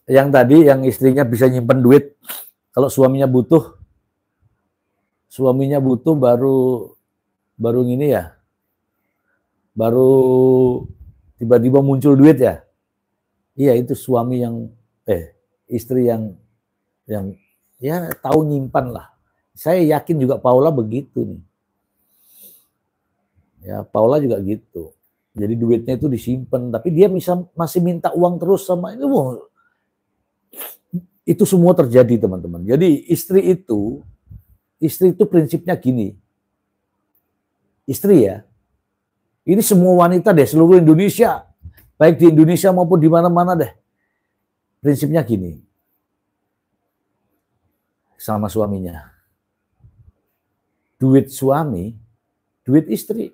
Yang tadi yang istrinya bisa nyimpen duit, kalau suaminya butuh baru ini ya, baru tiba-tiba muncul duit ya. Iya, itu suami yang istri yang ya tahu nyimpan lah. Saya yakin juga Paula begitu nih. Ya, Paula juga gitu. Jadi duitnya itu disimpan, tapi dia masih minta uang terus sama ini. Itu semua terjadi, teman-teman. Jadi istri itu prinsipnya gini. Istri ya, ini semua wanita deh, seluruh Indonesia, baik di Indonesia maupun di mana-mana deh. Prinsipnya gini, sama suaminya. Duit suami, duit istri.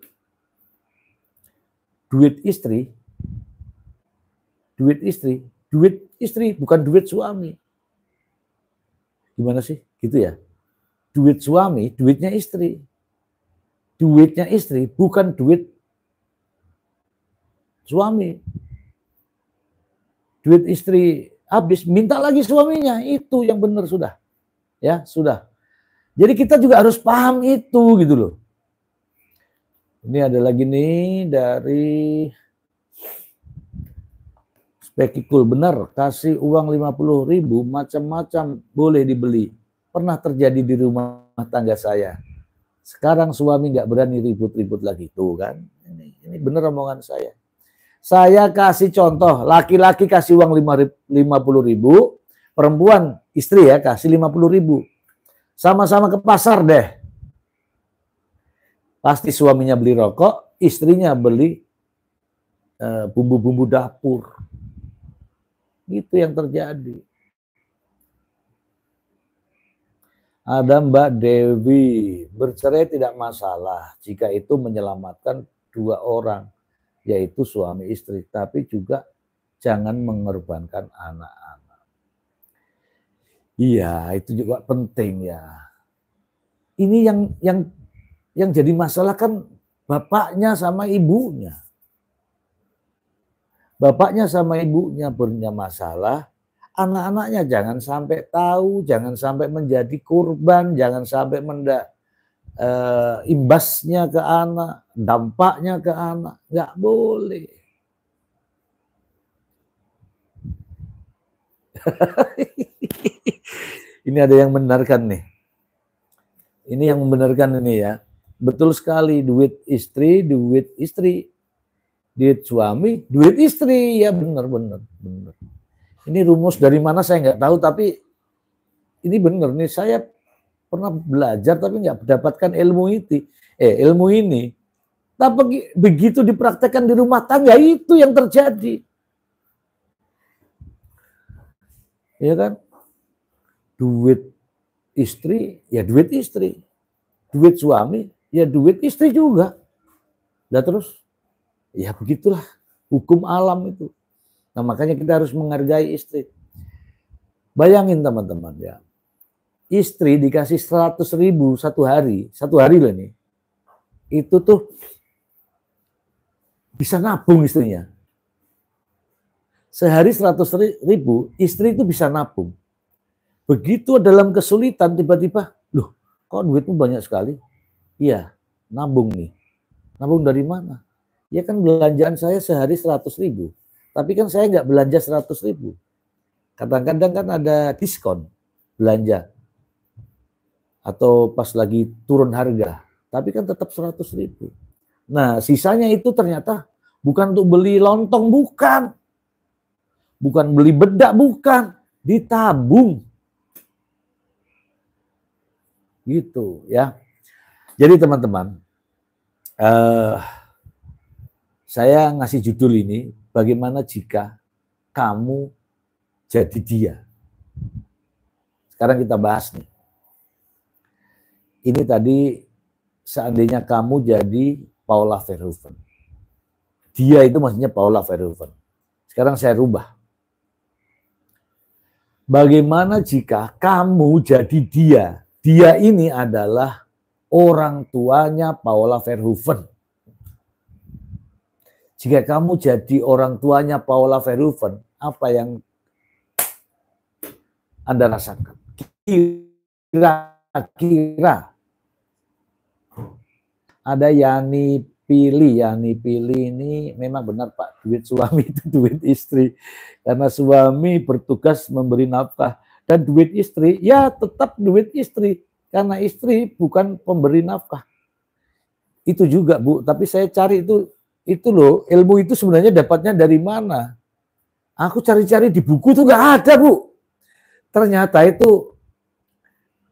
Duit istri, bukan duit suami. Gimana sih? Gitu ya. Duit suami, duitnya istri. Duitnya istri, bukan duit suami. Duit istri habis, minta lagi suaminya. Itu yang benar sudah. Ya, sudah. Jadi kita juga harus paham itu gitu loh. Ini ada lagi nih dari Spekikul, benar, kasih uang 50.000 macam-macam boleh dibeli. Pernah terjadi di rumah tangga saya. Sekarang suami nggak berani ribut-ribut lagi. Tuh kan, ini benar omongan saya. Saya kasih contoh, laki-laki kasih uang 50.000, perempuan istri ya kasih 50.000. Sama-sama ke pasar deh. Pasti suaminya beli rokok, istrinya beli bumbu-bumbu dapur. Itu yang terjadi. Ada Mbak Dewi, bercerai tidak masalah jika itu menyelamatkan dua orang, yaitu suami istri, tapi juga jangan mengorbankan anak-anak. Iya, itu juga penting ya. Ini yang jadi masalah kan bapaknya sama ibunya. Bapaknya sama ibunya punya masalah, anak-anaknya jangan sampai tahu, jangan sampai menjadi korban, jangan sampai imbasnya ke anak, dampaknya ke anak, nggak boleh. Ini ada yang membenarkan nih. Ini yang membenarkan ini ya. Betul sekali, duit istri. Duit suami, duit istri. Ya benar. Ini rumus dari mana saya nggak tahu, tapi ini benar nih. Saya pernah belajar tapi nggak mendapatkan ilmu ini. Tapi begitu dipraktekkan di rumah tangga, itu yang terjadi. Ya kan? Duit istri, ya duit istri. Duit suami, ya duit istri juga. Nah terus, ya begitulah hukum alam itu. Nah makanya kita harus menghargai istri. Bayangin teman-teman ya. Istri dikasih 100.000 satu hari loh ini. Itu tuh bisa nabung istrinya. Sehari 100.000, istri itu bisa nabung. Begitu dalam kesulitan tiba-tiba, loh kok duitmu banyak sekali? Iya, nabung nih. Nabung dari mana? Ya kan belanjaan saya sehari 100.000. Tapi kan saya nggak belanja 100.000. Kadang-kadang kan ada diskon belanja. Atau pas lagi turun harga. Tapi kan tetap 100.000. Nah sisanya itu ternyata bukan untuk beli lontong, bukan. Bukan beli bedak, bukan. Ditabung. Gitu ya. Jadi teman-teman, saya ngasih judul ini, bagaimana jika kamu jadi dia. Sekarang kita bahas nih. Ini tadi seandainya kamu jadi Paula Verhoeven. Dia itu maksudnya Paula Verhoeven. Sekarang saya rubah. Bagaimana jika kamu jadi dia? Dia ini adalah orang tuanya Paula Verhoeven. Jika kamu jadi orang tuanya Paula Verhoeven, apa yang Anda rasakan. Kira-kira ada Yani Pilih ini memang benar Pak, duit suami itu duit istri. Karena suami bertugas memberi nafkah. Dan duit istri, ya tetap duit istri. Karena istri bukan pemberi nafkah. Itu juga Bu, tapi saya cari itu loh, ilmu itu sebenarnya dapatnya dari mana? Aku cari-cari di buku tuh nggak ada Bu. Ternyata itu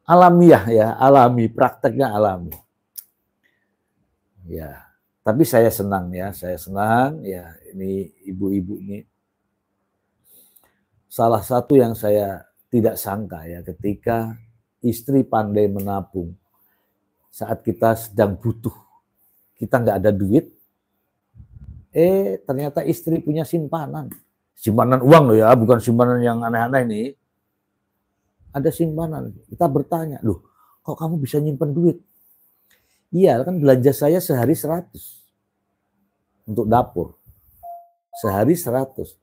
alamiah ya, alami, prakteknya alami. Ya, tapi saya senang ya ini ibu-ibu ini. Salah satu yang saya tidak sangka ya ketika istri pandai menabung saat kita sedang butuh, kita nggak ada duit, ternyata istri punya simpanan uang loh ya, bukan simpanan yang aneh-aneh ini. Ada simpanan. Kita bertanya, loh, kok kamu bisa nyimpan duit? Iya, kan belanja saya sehari 100 untuk dapur. Sehari 100.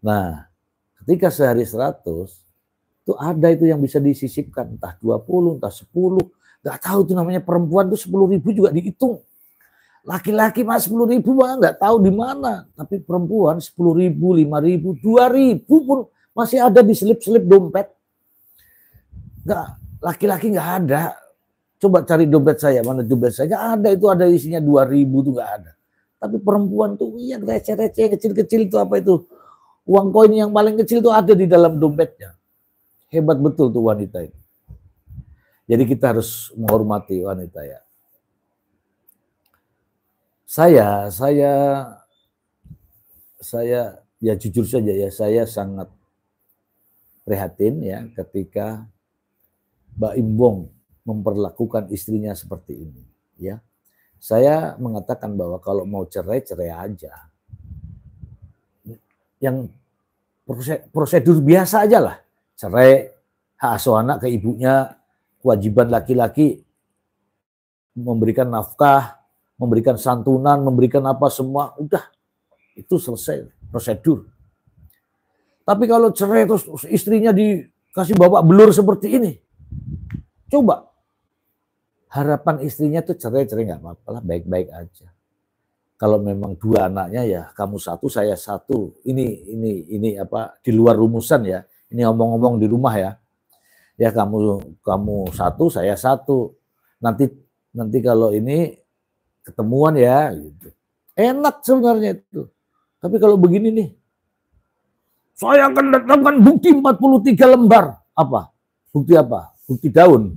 Nah, ketika sehari 100, itu ada itu yang bisa disisipkan, entah 20, entah 10. Nggak tahu itu namanya perempuan tuh 10.000 juga dihitung. Laki-laki mah 10.000 mah nggak tahu di mana. Tapi perempuan 10.000, 5.000, 2.000 pun masih ada di selip-selip dompet. Nggak, laki-laki nggak ada. Coba cari dompet saya, mana dompet saya? Nggak ada, itu ada isinya 2.000 tuh nggak ada. Tapi perempuan tuh iya receh-receh kecil-kecil itu apa itu? Uang koin yang paling kecil tuh ada di dalam dompetnya. Hebat betul tuh wanita itu. Jadi kita harus menghormati wanita ya. Saya ya jujur saja ya, saya sangat prihatin ya ketika Mbak Imbong memperlakukan istrinya seperti ini ya. Saya mengatakan bahwa kalau mau cerai aja. Yang prosedur biasa aja lah. Cerai, hak asuh anak ke ibunya, kewajiban laki-laki memberikan nafkah, memberikan santunan, memberikan apa semua, udah itu selesai prosedur. Tapi kalau cerai terus istrinya dikasih babak belur seperti ini, coba harapan istrinya tuh cerai nggak apa-apa lah, baik-baik aja. Kalau memang 2 anaknya ya kamu 1 saya 1. Ini apa di luar rumusan ya. Ini ngomong-ngomong di rumah ya. Ya kamu 1 saya 1. Nanti kalau ini ketemuan ya gitu. Enak sebenarnya itu. Tapi kalau begini nih, saya akan datangkan bukti 43 lembar. Apa? Bukti apa? Bukti daun.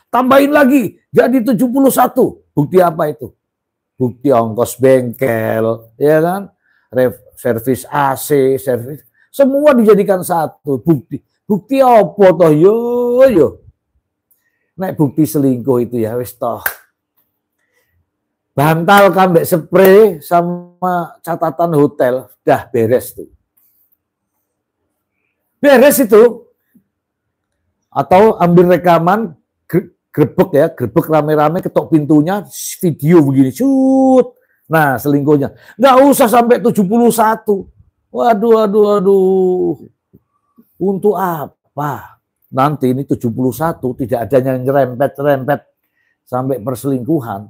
Tambahin lagi, jadi 71. Bukti apa itu? Bukti ongkos bengkel, ya kan? Servis AC, servis. Semua dijadikan satu. Bukti apa toh? Yo. Nek bukti selingkuh itu ya wis toh. Bantal kambek spray sama catatan hotel, dah beres tuh. Beres itu. Atau ambil rekaman, grebek rame-rame, ketok pintunya, video begini, shoot. Nah, selingkuhnya. Nggak usah sampai 71. Waduh. Untuk apa? Nanti ini 71, tidak ada yang nyerempet sampai perselingkuhan.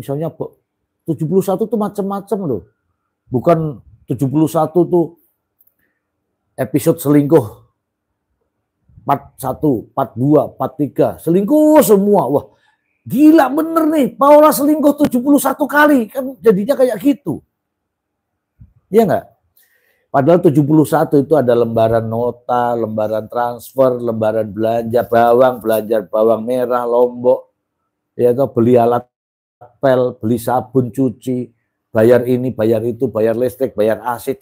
Misalnya 71 tuh macam-macam loh. Bukan 71 tuh episode selingkuh. Part 1, part 2, part 3. Selingkuh semua. Wah, gila bener nih. Paula selingkuh 71 kali. Kan jadinya kayak gitu. Iya enggak? Padahal 71 itu ada lembaran nota, lembaran transfer, lembaran belanja bawang merah, lombok. Ya toh, beli alat pel, beli sabun cuci, bayar ini, bayar itu, bayar listrik, bayar AC.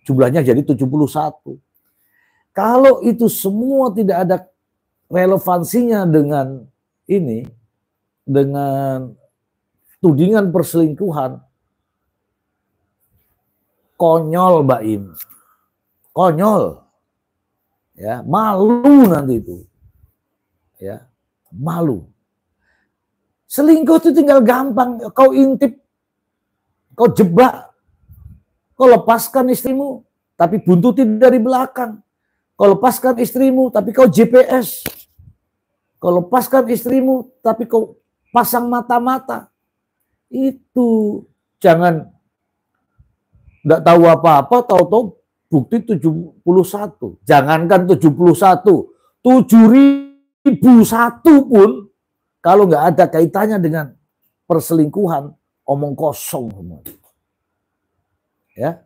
Jumlahnya jadi 71. Kalau itu semua tidak ada relevansinya dengan ini, dengan tudingan perselingkuhan, konyol Mbak Im. Konyol. Ya, malu nanti itu. Ya, malu. Selingkuh itu tinggal gampang, kau intip, kau jebak. Kau lepaskan istrimu, tapi buntutin dari belakang. Kau lepaskan istrimu, tapi kau GPS. Kau lepaskan istrimu, tapi kau pasang mata-mata. Itu jangan nggak tahu apa-apa, tahu-tahu bukti 71. Jangankan 71, 7.001 pun kalau nggak ada kaitannya dengan perselingkuhan, omong kosong semua. Ya,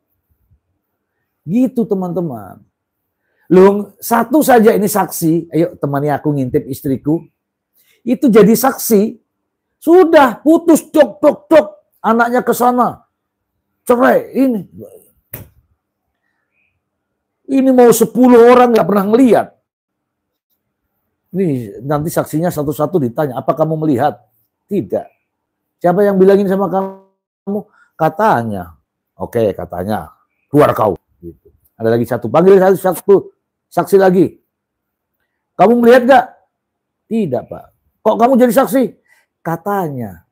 gitu teman-teman. Loh, satu saja ini saksi. Ayo temani aku ngintip istriku. Itu jadi saksi. Sudah putus dok. Anaknya ke sana. Cerai. Ini mau 10 orang nggak pernah ngelihat. Nih nanti saksinya satu-satu ditanya. Apa kamu melihat? Tidak. Siapa yang bilangin sama kamu? Katanya. Oke, katanya. Keluar kau. Gitu. Ada lagi satu. Panggil satu saksi lagi. Kamu melihat nggak? Tidak, Pak. Kok kamu jadi saksi? Katanya.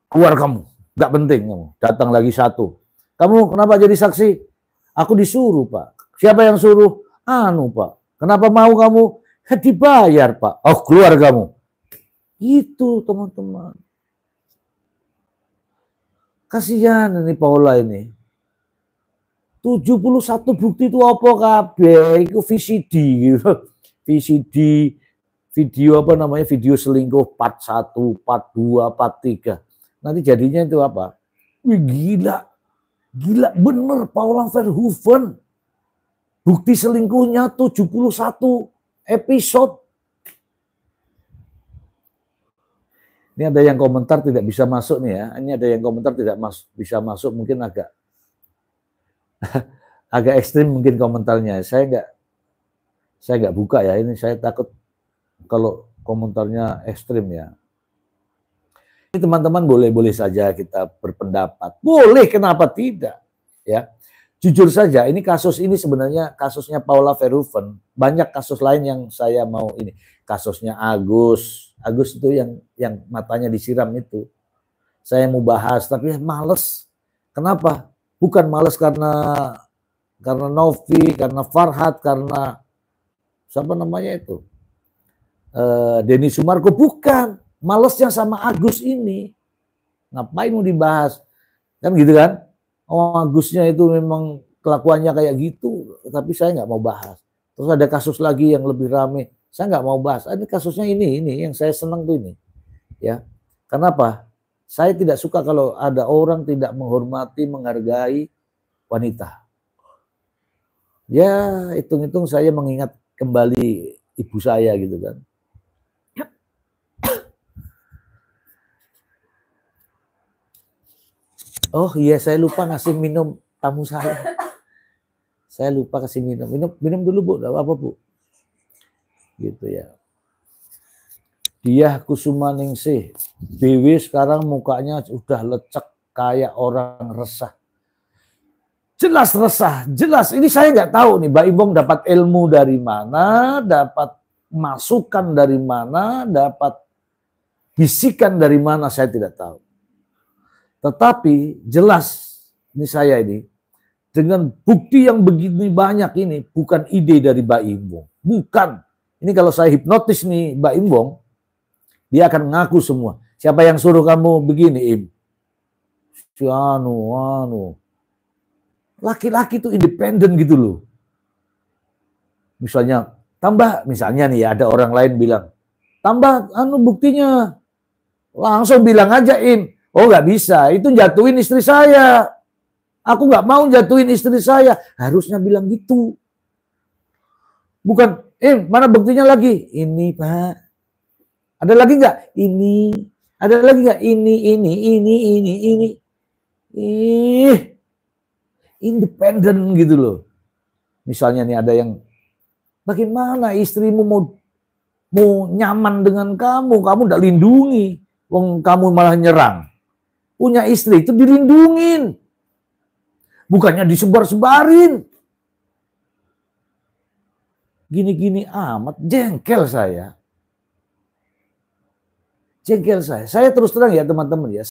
Keluar kamu. Nggak penting kamu. Datang lagi satu. Kamu kenapa jadi saksi? Aku disuruh, Pak. Siapa yang suruh? Pak. Kenapa mau kamu? Dibayar, Pak. Oh, keluar kamu. Itu, teman-teman. Kasihan ini Paula ini. 71 bukti itu apa kabeh? Itu VCD gitu. VCD video apa namanya? Video selingkuh part 1, part 2, part 3. Nanti jadinya itu apa? Wih, gila. Gila bener Paula Verhoeven. Bukti selingkuhnya 71 episode. Ini ada yang komentar tidak bisa masuk nih ya. Ini ada yang komentar tidak bisa masuk, mungkin agak ekstrim mungkin komentarnya. Saya nggak buka ya. Ini saya takut kalau komentarnya ekstrim ya. Ini teman-teman boleh saja kita berpendapat. Boleh, kenapa tidak? Ya. Jujur saja, ini kasus ini sebenarnya kasusnya Paula Verhoeven. Banyak kasus lain yang saya mau ini. Kasusnya Agus itu yang matanya disiram itu. Saya mau bahas, tapi males. Kenapa? Bukan males karena Novi, karena Farhad, karena siapa namanya itu? Denny Sumargo, bukan. Malesnya sama Agus ini. Ngapain mau dibahas? Kan gitu kan? Oh, Agusnya itu memang kelakuannya kayak gitu, tapi saya nggak mau bahas. Terus ada kasus lagi yang lebih rame, saya nggak mau bahas. Ini kasusnya ini yang saya senang tuh ini, ya. Kenapa? Saya tidak suka kalau ada orang tidak menghormati, menghargai wanita. Ya, hitung-hitung saya mengingat kembali ibu saya gitu kan. Oh iya, saya lupa ngasih minum tamu saya. Saya lupa kasih minum. Minum dulu Bu, enggak apa-apa Bu. Gitu ya. Dia Kusumaningsih. BW sekarang mukanya udah lecek kayak orang resah. Jelas resah, jelas. Ini saya nggak tahu nih, Mbak Imbong dapat ilmu dari mana, dapat masukan dari mana, dapat bisikan dari mana, saya tidak tahu. Tetapi jelas, ini saya ini, dengan bukti yang begini banyak ini, bukan ide dari Mbak Imbong. Bukan. Ini kalau saya hipnotis nih Mbak Imbong, dia akan ngaku semua. Siapa yang suruh kamu begini, Im? Si anu. Laki-laki itu independen gitu loh. Misalnya nih ada orang lain bilang, tambah buktinya. Langsung bilang aja, Im. Oh nggak bisa, itu jatuhin istri saya. Aku nggak mau jatuhin istri saya. Harusnya bilang gitu. Bukan, mana buktinya lagi? Ini Pak. Ada lagi nggak? Ini. Ada lagi nggak? Ini. Independen gitu loh. Misalnya nih ada yang, bagaimana istrimu mau nyaman dengan kamu udah lindungi, wong kamu malah nyerang. Punya istri itu dilindungin, bukannya disebar-sebarin. Gini-gini amat, jengkel saya. Saya terus terang ya teman-teman ya.